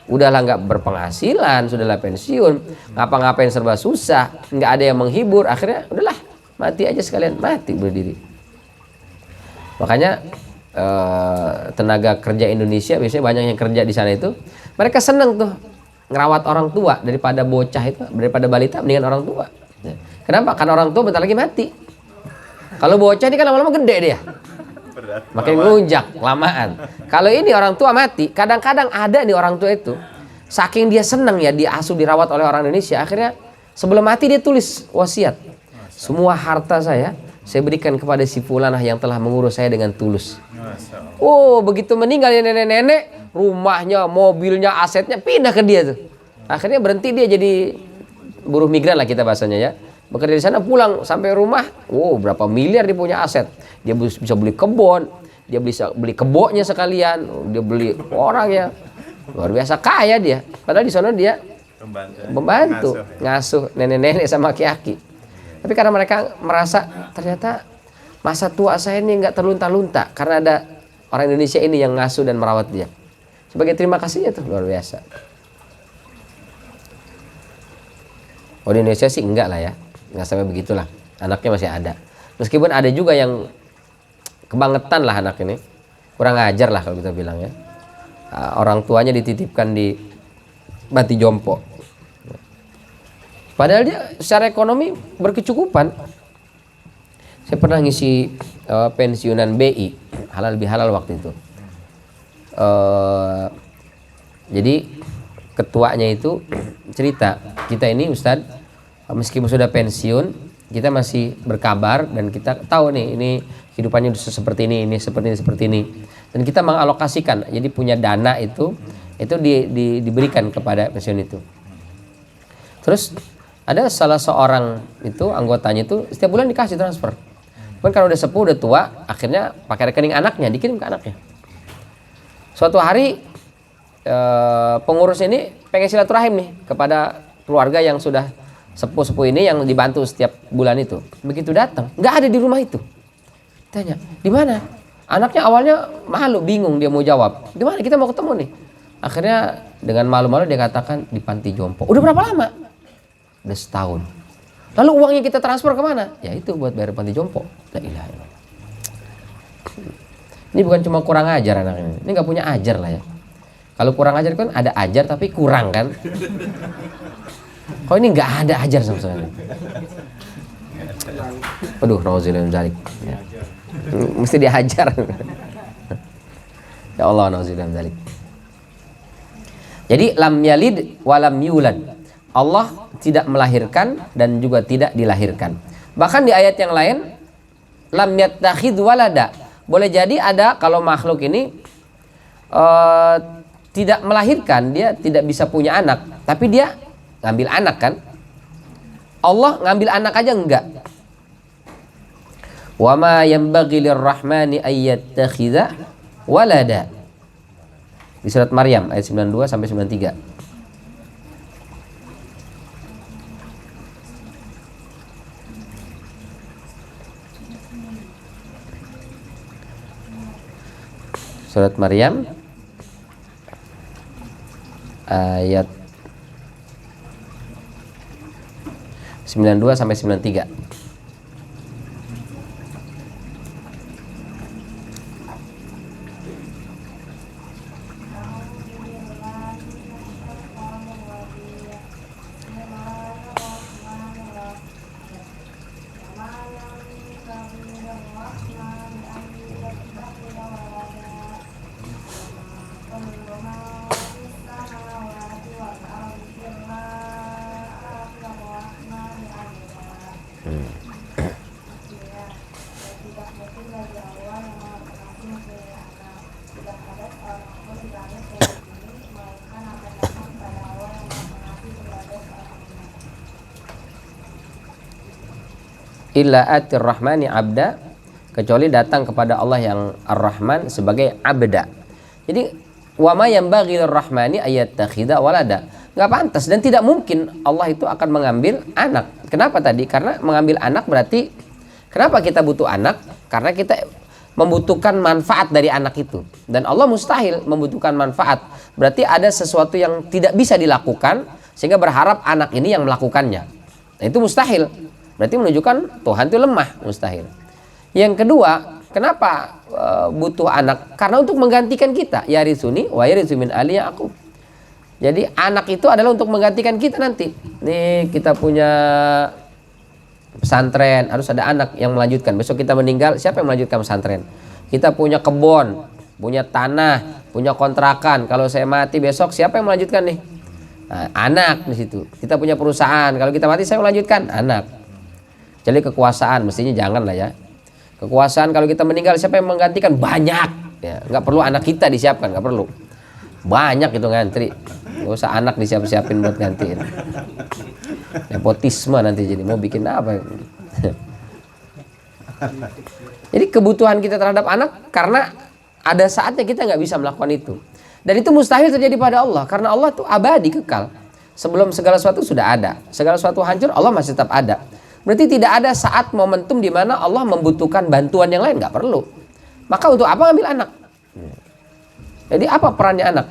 Udahlah nggak berpenghasilan, sudahlah pensiun, ngapa-ngapain serba susah, nggak ada yang menghibur, akhirnya udahlah mati aja sekalian, mati bunuh diri. Makanya tenaga kerja Indonesia biasanya banyak yang kerja di sana itu, mereka seneng tuh ngerawat orang tua daripada bocah itu, daripada balita mendingan orang tua. Kenapa? Karena orang tua bentar lagi mati. Kalau bocah ini kan lama-lama gede dia, makin ngelunjak lamaan. Kalau ini orang tua mati, kadang-kadang ada nih orang tua itu, saking dia seneng ya diasuh dirawat oleh orang Indonesia, akhirnya sebelum mati dia tulis wasiat, semua harta saya berikan kepada si fulanah yang telah mengurus saya dengan tulus. Oh, begitu meninggal ya nenek-nenek, rumahnya, mobilnya, asetnya pindah ke dia tuh. Akhirnya berhenti dia jadi buruh migran lah kita bahasanya ya. Bekerja di sana, pulang sampai rumah, berapa miliar dia punya aset. Dia bisa beli kebun, dia beli keboknya sekalian, dia beli orangnya, luar biasa kaya dia. Padahal di sana dia membantu ngasuh nenek-nenek sama aki-aki. Tapi karena mereka merasa ternyata masa tua saya ini nggak terlunta-lunta karena ada orang Indonesia ini yang ngasuh dan merawat dia. Sebagai terima kasihnya tuh luar biasa. Oh, di Indonesia sih enggak lah ya, nggak sampai begitulah. Anaknya masih ada. Meskipun ada juga yang kebangetan lah anak ini, kurang ajar lah kalau kita bilang ya. Orang tuanya dititipkan di Banti Jompo. Padahal dia secara ekonomi berkecukupan. Saya pernah ngisi pensiunan BI, halal bihalal waktu itu. Jadi ketuanya itu cerita, kita ini Ustadz, meskipun sudah pensiun, kita masih berkabar dan kita tahu nih ini kehidupannya seperti ini seperti ini. Dan kita mengalokasikan, jadi punya dana itu diberikan kepada pensiun itu. Terus ada salah seorang itu anggotanya itu setiap bulan dikasih transfer. Cuman kalau udah sepuh, udah tua, akhirnya pakai rekening anaknya, dikirim ke anaknya. Suatu hari pengurus ini pengen silaturahim nih kepada keluarga yang sudah sepuh-sepuh ini yang dibantu setiap bulan itu. Begitu datang, nggak ada di rumah itu. Tanya, di mana? Anaknya awalnya malu, bingung dia mau jawab. Di mana? Kita mau ketemu nih. Akhirnya dengan malu-malu dia katakan di Panti Jompo. Udah berapa lama? Udah setahun. Lalu uangnya kita transfer kemana? Ya itu buat bayar Panti Jompo. La ilaha illallah. Ini bukan cuma kurang ajar anak ini. Ini nggak punya ajar lah ya. Kalau kurang ajar kan ada ajar tapi kurang kan. Kok ini nggak ada ajar sama sekali. Aduh, nauzubillah min dzalik. Ya. Mesti dihajar. Ya Allah, nauzubillah min dzalik. Jadi lam yalid wa lam yulad. Allah tidak melahirkan dan juga tidak dilahirkan. Bahkan di ayat yang lain lam yattakhidh walada. Boleh jadi ada kalau makhluk ini tidak melahirkan, dia tidak bisa punya anak, tapi dia ngambil anak kan? Allah ngambil anak aja enggak. Wa ma yanbaghi lirrahmani ayyattakhidha walada. Di surat Maryam ayat 92 sampai 93. Surat Maryam ayat 92 sampai 93. Illa atir rahmani abda, kecuali datang kepada Allah yang ar-Rahman sebagai abda. Jadi wa ma yanbaghi lir-rahmani ayyattakhidha walada. Enggak pantas dan tidak mungkin Allah itu akan mengambil anak. Kenapa tadi? Karena mengambil anak berarti kenapa kita butuh anak? Karena kita membutuhkan manfaat dari anak itu. Dan Allah mustahil membutuhkan manfaat. Berarti ada sesuatu yang tidak bisa dilakukan sehingga berharap anak ini yang melakukannya. Nah, itu mustahil. Berarti menunjukkan Tuhan itu lemah, mustahil. Yang kedua, kenapa butuh anak? Karena untuk menggantikan kita. Yarisuni wa yaritsu min ali Yaqub. Jadi anak itu adalah untuk menggantikan kita nanti. Nih kita punya pesantren, harus ada anak yang melanjutkan. Besok kita meninggal, siapa yang melanjutkan pesantren? Kita punya kebun, punya tanah, punya kontrakan. Kalau saya mati besok, siapa yang melanjutkan nih? Nah, anak di situ. Kita punya perusahaan. Kalau kita mati, saya melanjutkan anak. Jadi kekuasaan mestinya jangan lah ya. Kekuasaan kalau kita meninggal siapa yang menggantikan? Banyak. Ya, nggak perlu anak kita disiapkan, nggak perlu. Banyak itu ngantri. Nggak usah anak disiap-siapin buat gantiin. Nepotisme nanti jadi mau bikin apa? Jadi kebutuhan kita terhadap anak karena ada saatnya kita nggak bisa melakukan itu. Dan itu mustahil terjadi pada Allah karena Allah itu abadi, kekal. Sebelum segala sesuatu sudah ada, segala sesuatu hancur, Allah masih tetap ada. Berarti tidak ada saat momentum di mana Allah membutuhkan bantuan yang lain, nggak perlu. Maka untuk apa ngambil anak? Jadi apa perannya anak?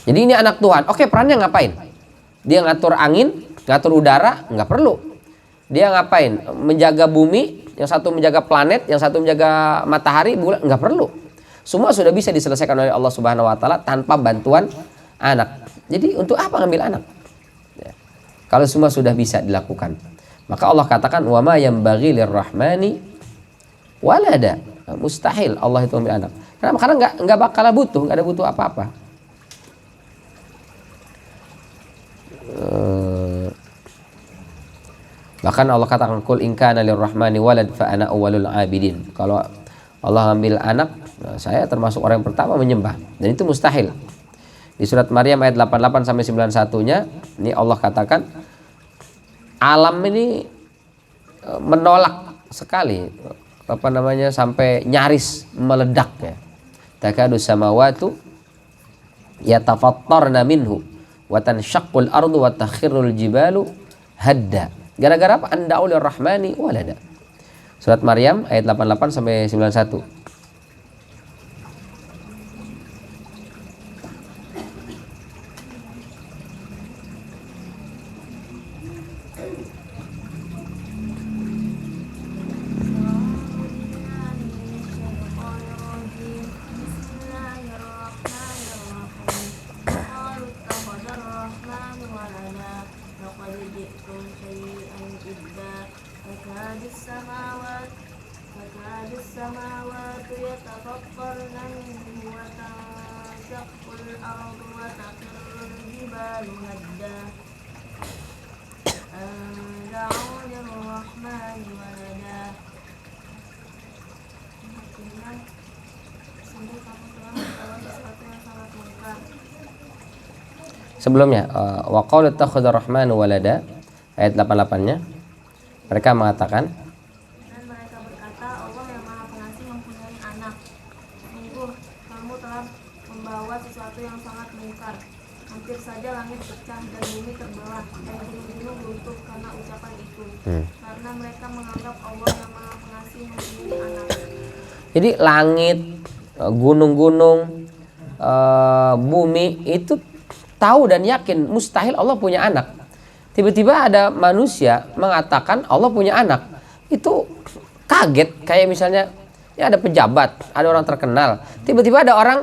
Jadi ini anak Tuhan. Oke, perannya ngapain? Dia ngatur angin, ngatur udara, nggak perlu. Dia ngapain? Menjaga bumi, yang satu menjaga planet, yang satu menjaga matahari, bulan, nggak perlu. Semua sudah bisa diselesaikan oleh Allah Subhanahu wa taala tanpa bantuan anak. Jadi untuk apa ngambil anak? Ya. Kalau semua sudah bisa dilakukan. Maka Allah katakan wa ma yanbaghi lirrahmani walada. Mustahil Allah itu ngambil anak. Karena nggak bakal butuh, nggak ada butuh apa-apa. Bahkan Allah katakan kul in kana lirrahmani walad fa ana awwalul abidin. Kalau Allah ambil anak, saya termasuk orang yang pertama menyembah. Dan itu mustahil. Di surat Maryam ayat 88 sampai 91-nya, ini Allah katakan alam ini menolak sekali sampai nyaris meledak ya. Takadu samawatu yatafattarna minhu wa tanshaqqul ardu wa takhirrul jibalu hadda. Gara-gara apa? Anda'u lirrahmani walada. Surat Maryam ayat 88 sampai 91. السماوات يتفطرن منه وتنشق الأرض وتخر الجبال هدا أن دعوا للرحمن ولدا. Sebelumnya wa qalu ittakhadha ar-rahmanu walada ayat 88-nya mereka mengatakan dan mereka berkata Allah yang Maha Pengasih mempunyai anak. Sungguh kamu telah membawa sesuatu yang sangat mungkar. Hampir saja langit pecah dan bumi terbelah dan gunung-gunung runtuh karena ucapan itu. Karena mereka menganggap Allah yang Maha Pengasih mempunyai anak. Jadi langit, gunung-gunung, bumi itu tahu dan yakin mustahil Allah punya anak. Tiba-tiba ada manusia mengatakan Allah punya anak. Itu kaget, kayak misalnya ya ada pejabat, ada orang terkenal. Tiba-tiba ada orang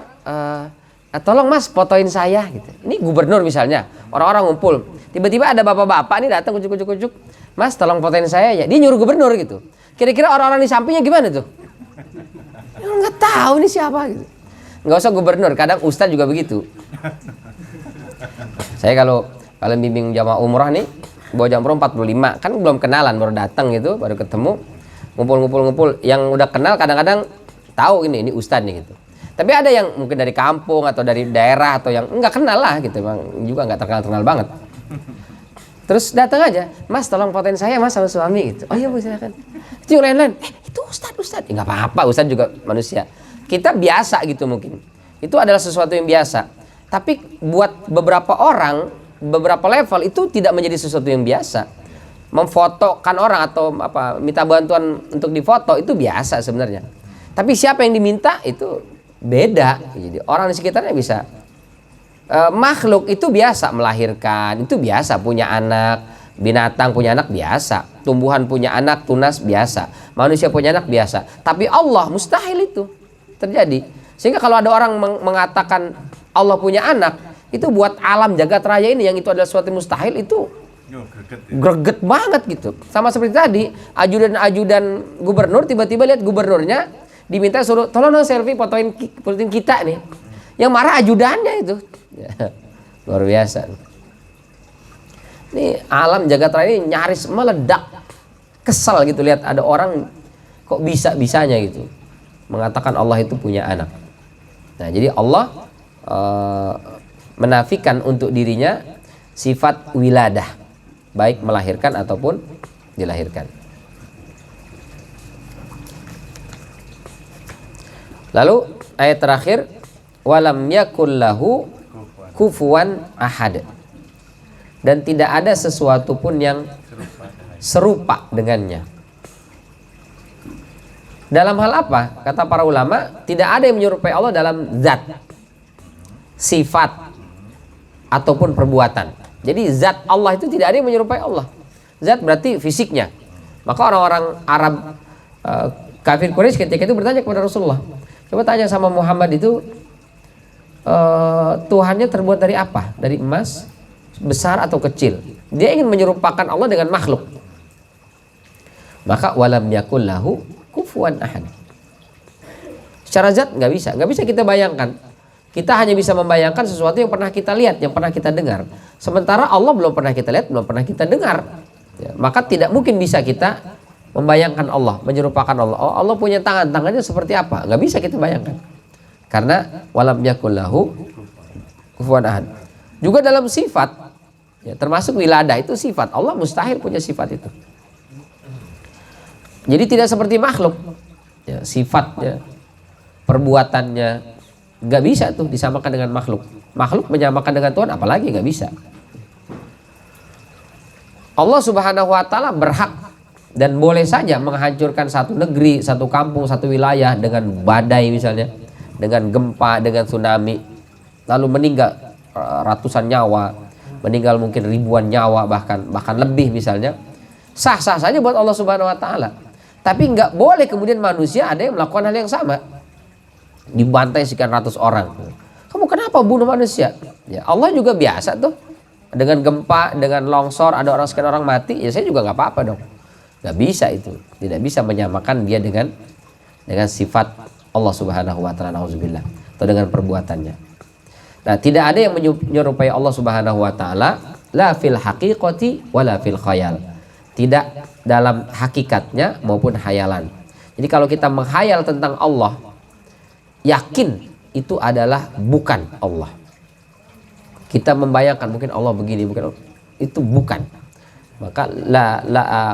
tolong mas fotoin saya gitu. Ini gubernur misalnya, orang-orang ngumpul. Tiba-tiba ada bapak-bapak nih datang kucuk-kucuk, mas tolong fotoin saya ya. Dia nyuruh gubernur gitu. Kira-kira orang-orang di sampingnya gimana tuh? Ya, nggak tahu ini siapa gitu. Nggak usah gubernur, kadang ustadz juga begitu. Saya kalau bimbing jamaah umrah nih, bawa jam 45, kan belum kenalan, baru datang gitu, baru ketemu, ngumpul. Yang udah kenal kadang-kadang tahu ini ustadz nih gitu. Tapi ada yang mungkin dari kampung atau dari daerah atau yang enggak kenal lah gitu, emang juga nggak terkenal banget. Terus datang aja, mas tolong fotoin saya mas sama suami gitu. Oh iya bu silakan. Itu yang lain-lain, itu ustadz. Nggak apa-apa, ustadz juga manusia. Kita biasa gitu mungkin. Itu adalah sesuatu yang biasa. Tapi buat beberapa orang, beberapa level itu tidak menjadi sesuatu yang biasa. Memfotokan orang atau minta bantuan untuk difoto itu biasa sebenarnya. Tapi siapa yang diminta itu beda. Jadi orang di sekitarnya bisa. Makhluk itu biasa melahirkan, itu biasa punya anak, binatang punya anak biasa, tumbuhan punya anak, tunas biasa, manusia punya anak biasa. Tapi Allah mustahil itu terjadi. Sehingga kalau ada orang mengatakan Allah punya anak, itu buat alam jagat raya ini yang itu adalah suatu mustahil, itu greget banget gitu. Sama seperti tadi, ajudan gubernur tiba-tiba lihat gubernurnya diminta suruh tolong dong selfie fotoin kita nih. Yang marah ajudannya itu. Ya, luar biasa. Ini alam jagat raya ini nyaris meledak. Kesel gitu lihat ada orang kok bisa-bisanya gitu mengatakan Allah itu punya anak. Nah, jadi Allah menafikan untuk dirinya sifat wiladah, baik melahirkan ataupun dilahirkan. Lalu ayat terakhir, walam yakul lahu kufuwan ahad. Dan tidak ada sesuatu pun yang serupa dengannya. Dalam hal apa? Kata para ulama, tidak ada yang menyerupai Allah dalam zat, sifat, ataupun perbuatan. Jadi zat Allah itu tidak ada yang menyerupai Allah. Zat berarti fisiknya. Maka orang-orang Arab kafir Quraisy ketika itu bertanya kepada Rasulullah, coba tanya sama Muhammad itu, Tuhannya terbuat dari apa? Dari emas, besar atau kecil? Dia ingin menyerupakan Allah dengan makhluk. Maka walam yakul lahu kufuwan ahad. Secara zat nggak bisa kita bayangkan. Kita hanya bisa membayangkan sesuatu yang pernah kita lihat, yang pernah kita dengar. Sementara Allah belum pernah kita lihat, belum pernah kita dengar. Ya, maka tidak mungkin bisa kita membayangkan Allah, menyerupakan Allah. Oh, Allah punya tangan, tangannya seperti apa? Nggak bisa kita bayangkan. Karena walam yakul lahu kufuwan ahad. Juga dalam sifat, ya, termasuk wiladah itu sifat. Allah mustahil punya sifat itu. Jadi tidak seperti makhluk, ya, sifatnya, perbuatannya nggak bisa tuh disamakan dengan makhluk. Makhluk menyamakan dengan Tuhan apalagi nggak bisa. Allah Subhanahu wa taala berhak dan boleh saja menghancurkan satu negeri, satu kampung, satu wilayah dengan badai misalnya, dengan gempa, dengan tsunami, lalu meninggal ratusan nyawa, meninggal mungkin ribuan nyawa, bahkan lebih misalnya. Sah-sah saja buat Allah Subhanahu wa taala. Tapi nggak boleh kemudian manusia ada yang melakukan hal yang sama, dibantai sekian ratus orang. Kamu kenapa bunuh manusia? Ya, Allah juga biasa tuh dengan gempa, dengan longsor, ada orang sekian orang mati. Ya saya juga nggak apa-apa dong. Nggak bisa itu, tidak bisa menyamakan dia dengan sifat Allah Subhanahu wa taala, nauzubillah, atau dengan perbuatannya. Nah, tidak ada yang menyerupai Allah Subhanahu wa taala la fil haqiqati wala fil khayal. Tidak dalam hakikatnya maupun hayalan. Jadi kalau kita menghayal tentang Allah, yakin itu adalah bukan Allah. Kita membayangkan mungkin Allah begini, bukan Allah. Itu bukan. Maka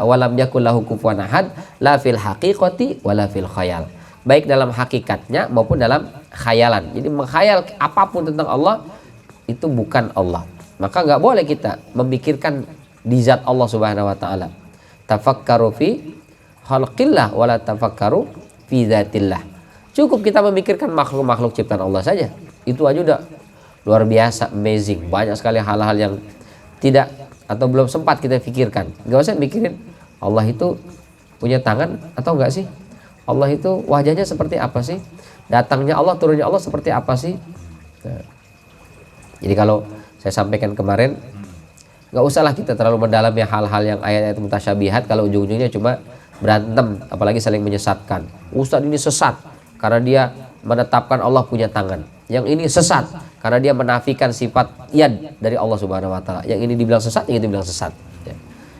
walam yakul lahu kufuwan ahad la fil haqiqati wala fil khayal. Baik dalam hakikatnya maupun dalam khayalan. Jadi menghayal apapun tentang Allah itu bukan Allah. Maka nggak boleh kita memikirkan di zat Allah Subhanahu wa taala. Tafakkaru fi khalqillah wala tafakkaru fi dzatillah. Cukup kita memikirkan makhluk-makhluk ciptaan Allah saja. Itu aja udah luar biasa, amazing. Banyak sekali hal-hal yang tidak atau belum sempat kita pikirkan. Gak usah mikirin Allah itu punya tangan atau enggak sih? Allah itu wajahnya seperti apa sih? Datangnya Allah, turunnya Allah seperti apa sih? Nah, jadi kalau saya sampaikan kemarin, gak usahlah kita terlalu mendalami hal-hal yang ayat-ayat mutasyabihat kalau ujung-ujungnya cuma berantem, apalagi saling menyesatkan. Ustadz ini sesat karena dia menetapkan Allah punya tangan. Yang ini sesat karena dia menafikan sifat yad dari Allah Subhanahu wa taala. Yang ini dibilang sesat, yang itu dibilang sesat. Ya.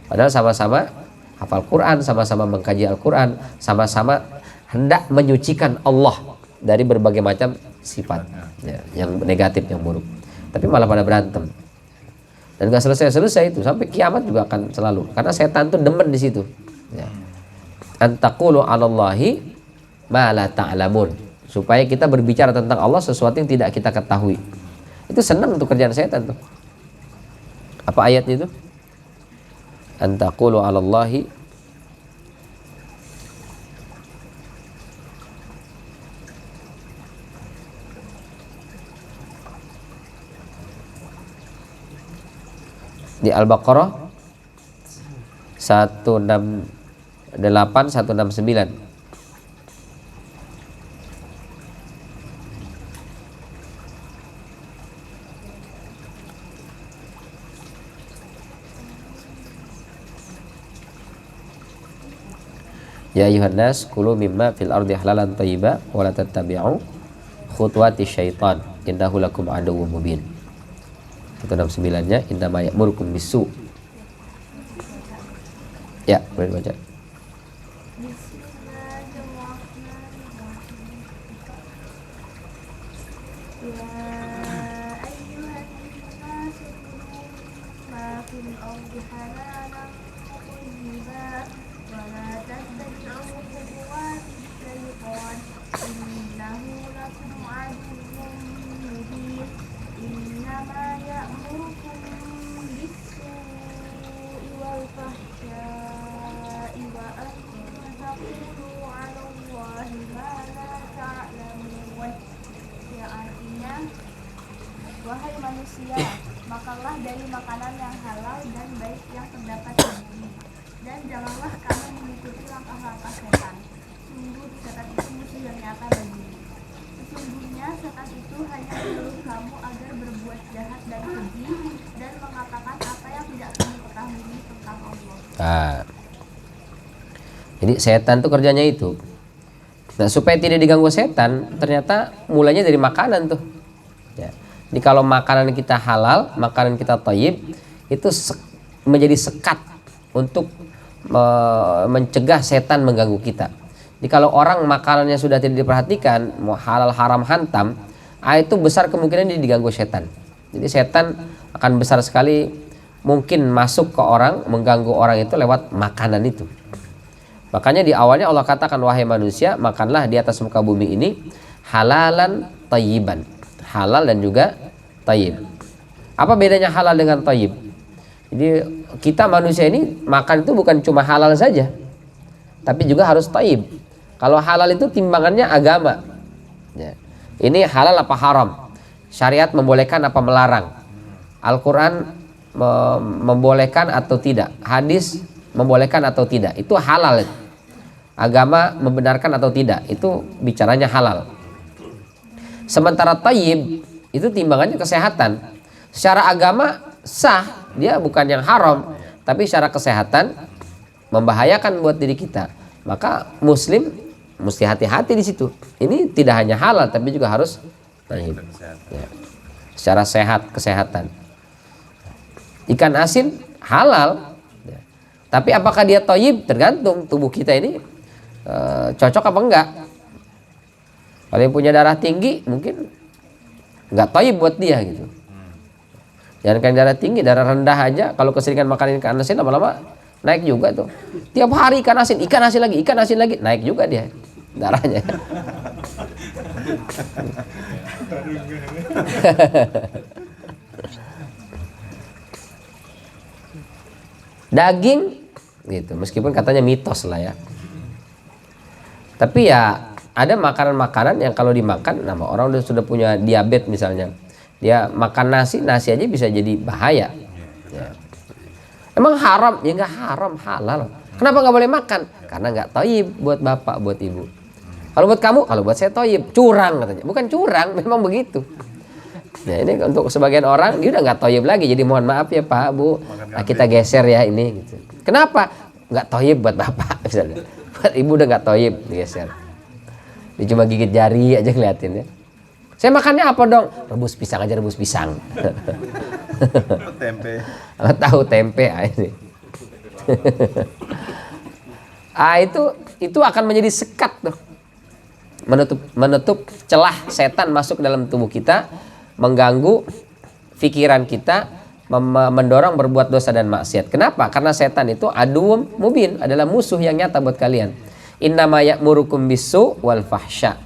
Padahal sama-sama hafal Quran, sama-sama mengkaji Al-Quran, sama-sama hendak menyucikan Allah dari berbagai macam sifat, ya, yang negatif, yang buruk. Tapi malah pada berantem. Dan gak selesai-selesai itu, sampai kiamat juga akan selalu. Karena setan tuh demen di situ. Ya. Antaqulu 'alallahi ma la ta'lamun. Supaya kita berbicara tentang Allah sesuatu yang tidak kita ketahui. Itu senang untuk kerjaan setan tuh. Apa ayatnya itu? Antaqulu 'alallahi di Al-Baqarah 168 169. Ya ayuhan nas kulu mimma fil ardi halalan thayyiba wa la tattabi'u khutuwati syaitan innahu lakum aduwwum mubin. 169-nya innama ya'murukum bisu. Ya, boleh baca. manusia, makanlah dari makanan yang halal dan baik yang terdapat di bumi, dan janganlah kamu mengikuti langkah-langkah setan. Sungguh setan itu musuh yang nyata bagimu. Sesungguhnya setan itu hanya menyuruh kamu agar berbuat jahat dan keji dan mengatakan apa yang tidak kamu ketahui tentang Allah. Nah, jadi setan tuh kerjanya itu. Nah, supaya tidak diganggu setan, ternyata mulainya dari makanan tuh. Ya. Jadi kalau makanan kita halal, makanan kita thayyib, itu menjadi sekat untuk mencegah setan mengganggu kita. Jadi kalau orang makanannya sudah tidak diperhatikan, mau halal haram hantam, itu besar kemungkinan dia diganggu setan. Jadi setan akan besar sekali mungkin masuk ke orang, mengganggu orang itu lewat makanan itu. Makanya di awalnya Allah katakan, wahai manusia, makanlah di atas muka bumi ini halalan thayyiban. Halal dan juga thayyib. Apa bedanya halal dengan thayyib? Jadi kita manusia ini makan itu bukan cuma halal saja, tapi juga harus thayyib. Kalau halal itu timbangannya agama. Ya. Ini halal apa haram? Syariat membolehkan apa melarang? Al-Quran membolehkan atau tidak? Hadis membolehkan atau tidak? Itu halal. Agama membenarkan atau tidak? Itu bicaranya halal. Sementara thayyib itu timbangannya kesehatan. Secara agama sah, dia bukan yang haram, tapi secara kesehatan membahayakan buat diri kita. Maka muslim mesti hati-hati di situ. Ini tidak hanya halal, tapi juga harus thayyib. Ya. Secara sehat, kesehatan. Ikan asin halal, ya. Tapi apakah dia thayyib? Tergantung tubuh kita ini cocok apa enggak. Kalau yang punya darah tinggi mungkin enggak thayyib buat dia gitu. Jangan kan darah tinggi, darah rendah aja kalau keseringan makan ikan asin lama-lama naik juga tuh. Tiap hari ikan asin lagi, naik juga dia darahnya. Daging gitu, meskipun katanya mitos lah ya. Tapi ya ada makanan-makanan yang kalau dimakan, nama orang sudah punya diabetes misalnya, dia makan nasi aja bisa jadi bahaya. Ya. Emang haram? Ya nggak haram, halal. Kenapa nggak boleh makan? Karena nggak thayyib buat bapak, buat ibu. Kalau buat kamu, kalau buat saya thayyib, curang katanya. Bukan curang, memang begitu. Nah ini untuk sebagian orang dia udah nggak thayyib lagi, jadi mohon maaf ya Pak, Bu, kita geser ya ini. Gitu. Kenapa? Nggak thayyib buat bapak misalnya. Buat ibu udah nggak thayyib, digeser. Dia cuma gigit jari aja ngeliatin ya. Saya makannya apa dong? Rebus pisang aja, rebus pisang. Tempe. Tahu tempe ini. Itu akan menjadi sekat tuh. Menutup celah setan masuk dalam tubuh kita, mengganggu pikiran kita, mendorong berbuat dosa dan maksiat. Kenapa? Karena setan itu aduwwum mubin, adalah musuh yang nyata buat kalian. Innama ya'murukum bisu wal fahsya.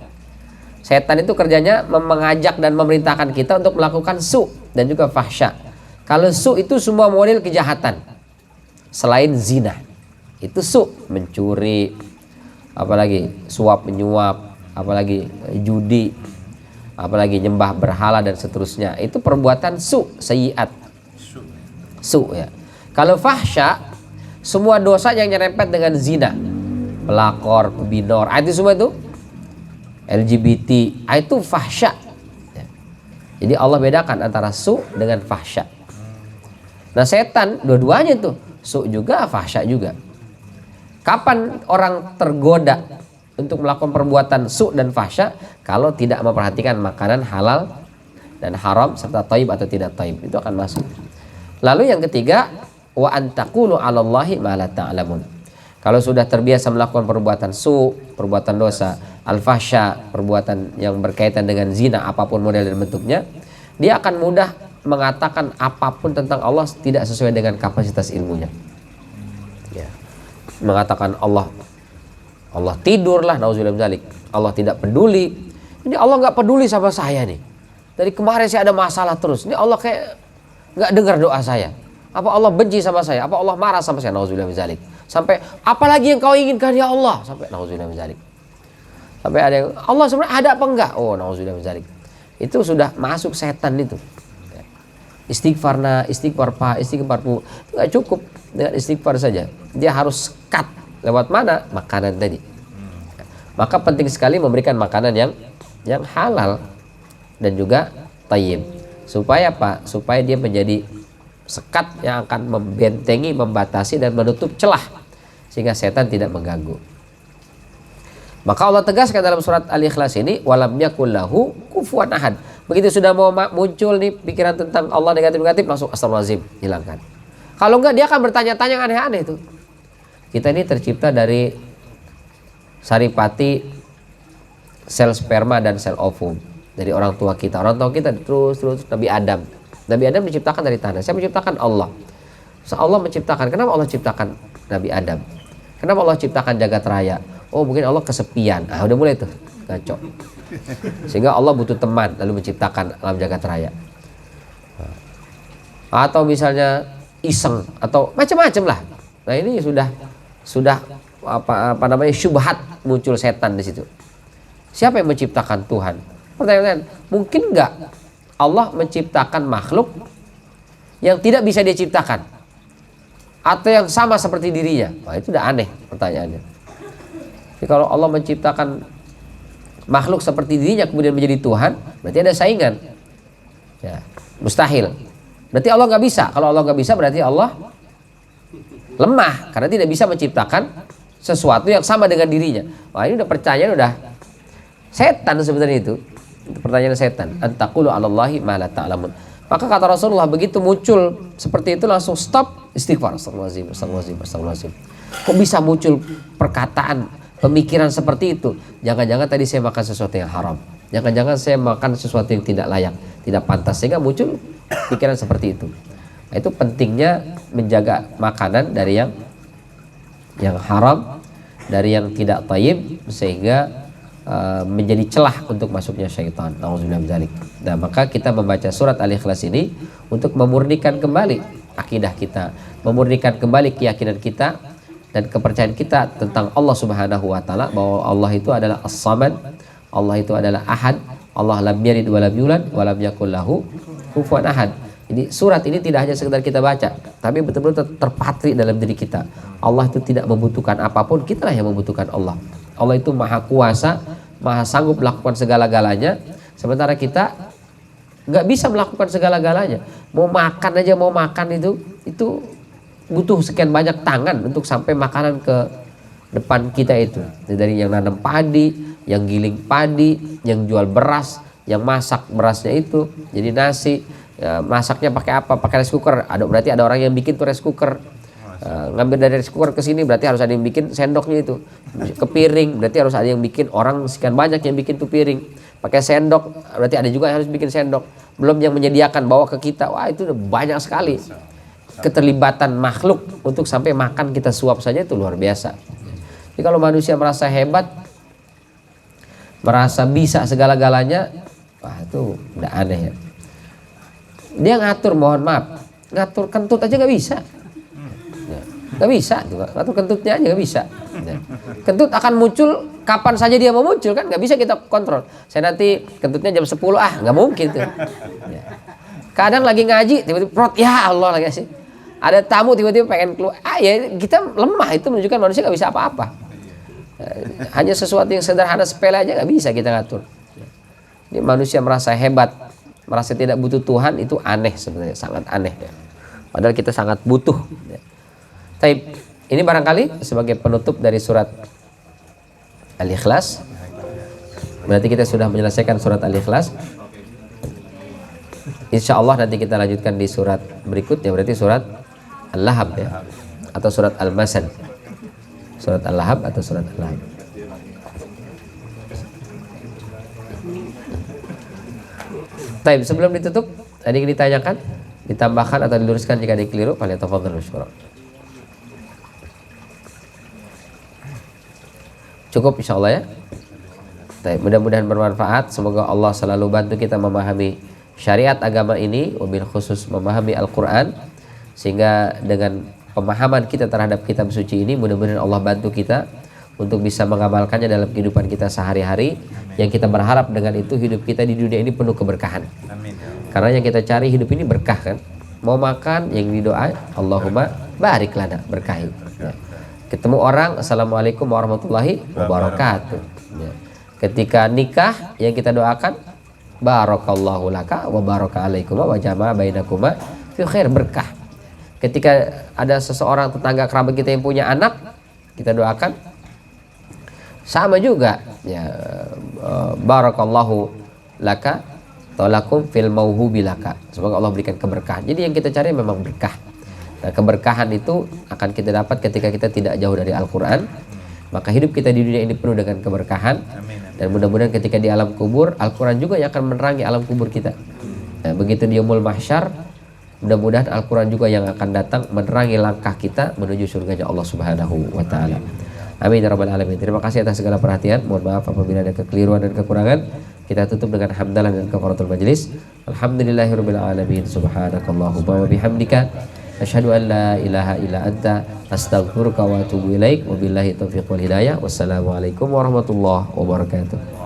Setan itu kerjanya mengajak dan memerintahkan kita untuk melakukan su dan juga fahsya. Kalau su itu semua model kejahatan selain zina. Itu su, mencuri, apalagi suap menyuap, apalagi judi, apalagi nyembah berhala dan seterusnya. Itu perbuatan su, sayyiat. Su ya. Kalau fahsya, semua dosa yang nyerempet dengan zina, pelakor, pebinor, itu semua itu LGBT, itu fahsya. Ya. Jadi Allah bedakan antara su dengan fahsya. Nah setan dua-duanya tuh, su juga, fahsya juga. Kapan orang tergoda untuk melakukan perbuatan su dan fahsya? Kalau tidak memperhatikan makanan halal dan haram serta thayyib atau tidak thayyib, itu akan masuk. Lalu yang ketiga, wa antaqulu 'alallahi ma la ta'lamun. Kalau sudah terbiasa melakukan perbuatan su, perbuatan dosa, al-fahsya, perbuatan yang berkaitan dengan zina, apapun model dan bentuknya, dia akan mudah mengatakan apapun tentang Allah tidak sesuai dengan kapasitas ilmunya. Ya. Mengatakan Allah tidurlah, nauzubillah min dzalik. Allah tidak peduli. Ini Allah nggak peduli sama saya nih. Dari kemarin saya ada masalah terus. Ini Allah kayak nggak dengar doa saya. Apa Allah benci sama saya? Apa Allah marah sama saya? Nauzubillah min dzalik. Sampai apalagi yang kau inginkan ya Allah? Sampai nauzubillah min dzalik. Sampai ada yang Allah sebenarnya ada apa enggak? Oh, nauzubillah min dzalik. Itu sudah masuk setan itu. istighfar pak, istighfar bu, nggak cukup dengan istighfar saja. Dia harus cut lewat mana? Makanan tadi. Maka penting sekali memberikan makanan yang halal dan juga thayyib. Supaya apa? Supaya dia menjadi sekat yang akan membentengi, membatasi dan menutup celah sehingga setan tidak mengganggu. Maka Allah tegaskan dalam surat Al-Ikhlas ini, walam yakul lahu kufuwan ahad. Begitu sudah mau muncul nih pikiran tentang Allah negatif-negatif, langsung astagfirullahaladzim, hilangkan. Kalau enggak dia akan bertanya-tanya yang aneh-aneh itu. Kita ini tercipta dari saripati, sel sperma dan sel ovum dari orang tua kita. Orang tua kita terus Nabi Adam. Nabi Adam diciptakan dari tanah. Siapa menciptakan? Allah. So, Allah menciptakan. Kenapa Allah ciptakan Nabi Adam? Kenapa Allah ciptakan jagat raya? Oh, mungkin Allah kesepian. Udah mulai tuh ngaco. Sehingga Allah butuh teman lalu menciptakan alam jagat raya. Atau misalnya iseng atau macam-macam lah. Nah, ini sudah apa namanya syubhat, muncul setan di situ. Siapa yang menciptakan Tuhan? Pertanyaan, mungkin nggak Allah menciptakan makhluk yang tidak bisa dia ciptakan atau yang sama seperti dirinya? Wah, itu udah aneh pertanyaannya. Jadi kalau Allah menciptakan makhluk seperti dirinya kemudian menjadi Tuhan, berarti ada saingan. Ya, mustahil. Berarti Allah nggak bisa. Kalau Allah nggak bisa, berarti Allah lemah karena tidak bisa menciptakan sesuatu yang sama dengan dirinya. Wah, ini udah percaya, udah setan sebenarnya itu. Pertanyaan setan. Antaqulu 'alallahi ma la ta'lamun. Maka kata Rasulullah, begitu muncul seperti itu langsung stop, istighfar, astagfirullahaladzim. Kok bisa muncul perkataan, pemikiran seperti itu? Jangan-jangan tadi saya makan sesuatu yang haram. Jangan-jangan saya makan sesuatu yang tidak layak, tidak pantas, sehingga muncul pikiran seperti itu. Nah, itu pentingnya menjaga makanan dari yang haram, dari yang tidak thayyib, sehingga menjadi celah untuk masuknya syaitan. Nauzubillah min dzalik. Nah, maka kita membaca surat Al-Ikhlas ini untuk memurnikan kembali akidah kita, memurnikan kembali keyakinan kita dan kepercayaan kita tentang Allah Subhanahu wa taala, bahwa Allah itu adalah As-Samad, Allah itu adalah Ahad, Allah lam yalid wa lam yulad wa lam yakul lahu kufuwan ahad. Jadi surat ini tidak hanya sekedar kita baca, tapi betul-betul terpatri dalam diri kita. Allah itu tidak membutuhkan apapun, kitalah yang membutuhkan Allah. Allah itu maha kuasa, maha sanggup melakukan segala-galanya, sementara kita nggak bisa melakukan segala-galanya. Mau makan itu butuh sekian banyak tangan untuk sampai makanan ke depan kita itu. Dari yang nanam padi, yang giling padi, yang jual beras, yang masak berasnya itu jadi nasi. Ya, masaknya pakai apa? Pakai rice cooker. Berarti ada orang yang bikin tuh rice cooker. Ngambil dari rice cooker ke sini berarti harus ada yang bikin sendoknya itu. Ke piring berarti harus ada yang bikin, orang sekian banyak yang bikin tuh piring. Pakai sendok berarti ada juga yang harus bikin sendok. Belum yang menyediakan bawa ke kita. Wah, itu udah banyak sekali. Keterlibatan makhluk untuk sampai makan kita suap saja itu luar biasa. Jadi kalau manusia merasa hebat, merasa bisa segala-galanya, wah itu udah aneh ya. Dia ngatur, mohon maaf, ngatur kentut aja nggak bisa, nggak bisa juga, ngatur kentutnya aja nggak bisa. Kentut akan muncul kapan saja dia mau muncul, kan nggak bisa kita kontrol. Saya nanti kentutnya jam 10, nggak mungkin tuh. Kadang lagi ngaji tiba-tiba perut, ya Allah lagi sih. Ada tamu tiba-tiba pengen keluar, ya kita lemah, itu menunjukkan manusia nggak bisa apa-apa. Hanya sesuatu yang sederhana sepele aja nggak bisa kita ngatur. Ini manusia merasa hebat, merasa tidak butuh Tuhan, itu aneh sebenarnya, sangat aneh ya. Padahal kita sangat butuh ya. Tapi ini barangkali sebagai penutup dari surat Al-Ikhlas. Berarti kita sudah menyelesaikan surat Al-Ikhlas. Insya Allah nanti kita lanjutkan di surat berikutnya, berarti surat Al-Lahab ya, atau surat Al-Masad. Surat Al-Lahab atau surat Al-Lahab. Baik, sebelum ditutup, tadi ditanyakan, ditambahkan atau diluruskan jika ada keliru, falyatafadhal masykuran. Cukup insyaallah ya. Baik, mudah-mudahan bermanfaat. Semoga Allah selalu bantu kita memahami syariat agama ini, wabil khusus memahami Al-Quran, sehingga dengan pemahaman kita terhadap kitab suci ini, mudah-mudahan Allah bantu kita untuk bisa mengamalkannya dalam kehidupan kita sehari-hari, yang kita berharap dengan itu hidup kita di dunia ini penuh keberkahan. Amin. Karena yang kita cari hidup ini berkah kan. Mau makan yang didoa Allahumma barik lana, berkahi. Ya. Ketemu orang assalamualaikum warahmatullahi wabarakatuh. Ya. Ketika nikah yang kita doakan barakallahu laka wa baraka alaikuma wa jama'a bainakuma fi khair, berkah. Ketika ada seseorang tetangga kerabat kita yang punya anak, kita doakan sama juga ya, barakallahu laka tolakum fil mauhubi laka, semoga Allah berikan keberkahan. Jadi yang kita cari memang berkah. Nah, keberkahan itu akan kita dapat ketika kita tidak jauh dari Al-Quran. Maka hidup kita di dunia ini penuh dengan keberkahan. Dan mudah-mudahan ketika di alam kubur, Al-Quran juga yang akan menerangi alam kubur kita. Nah, begitu di yaumul mahsyar, mudah-mudahan Al-Quran juga yang akan datang menerangi langkah kita menuju surganya Allah Subhanahu wa Ta'ala. Amin ya rabbal alamin. Terima kasih atas segala perhatian. Mohon maaf apabila ada kekeliruan dan kekurangan. Kita tutup dengan hamdalah dan kafaratul majlis. Alhamdulillahirabbil alamin. Subhanakallahumma wa bihamdika asyhadu an la ilaha illa anta astaghfiruka wa atubu ilaik. Wabillahi taufiq wal hidayah. Wassalamualaikum warahmatullahi wabarakatuh.